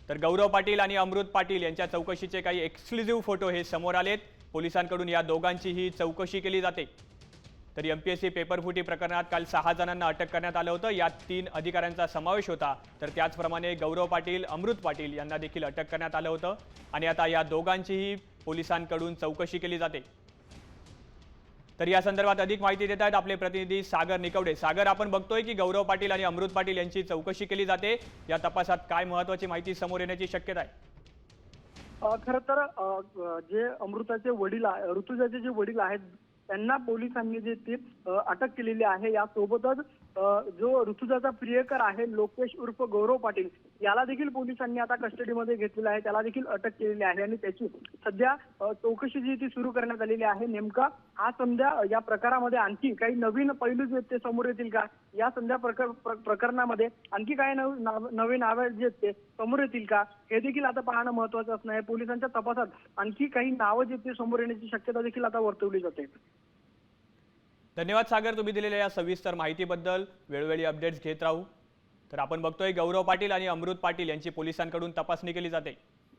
तर गौरव पाटील आणि अमृत पाटील यांच्या चौकशीचे काही एक्सक्लुझिव्ह फोटो हे समोर आलेत। पोलिसांकडून या दोघांचीही चौकशी केली जाते। तर एमपीएससी पेपरफुटी प्रकरणात काल 6 जणांना अटक करण्यात आलं होतं। यात 3 अधिकाऱ्यांचा समावेश होता। तर त्याचप्रमाणे गौरव पाटील, अमृत पाटील यांना देखील अटक करण्यात आलं होतं आणि आता या दोघांचीही पोलिसांकडून चौकशी केली जाते। तर या संदर्भात अधिक माहिती देत आहेत आपले प्रतिनिधी सागर निकवडे। सागर, आपण बघतोय की गौरव पाटील आणि अमृत पाटील यांची चौकशी केली जाते। या तपासात काय महत्त्वाची माहिती समोर येण्याची शक्यता आहे? खरं तर जे अमृताचे वडील ऋतुजाचे जे वडील आहेत त्यांना पोलिसांनी जे ती अटक केलेली आहे। यासोबतच जो ऋतुजाचा प्रियकर आहे लोकेश उर्फ गौरव पाटील याला देखील पोलिसांनी आता कस्टडीमध्ये घेतलेला आहे। त्याला देखील अटक केलेली आहे आणि त्याची सध्या चौकशी जी ती सुरू करण्यात आलेली आहे। नेमका हा समजा या प्रकारामध्ये आणखी काही नवीन पैलू जे ते समोर येतील का, या समजा प्रकरणामध्ये आणखी काही नवीन नावे जे ते समोर येतील का, हे देखील आता पाहणं महत्त्वाचं असणार आहे। पोलिसांच्या तपासात आणखी काही नावं जे ते समोर येण्याची शक्यता देखील आता वर्तवली जाते। धन्यवाद सागर, तुम्ही दिलेल्या या सविस्तर माहितीबद्दल। वेळोवेळी अपडेट्स घेत राहू। तर आपण बघतोय गौरव पाटील आणि अमृत पाटील यांची पोलिसांकडून तपासणी केली जाते।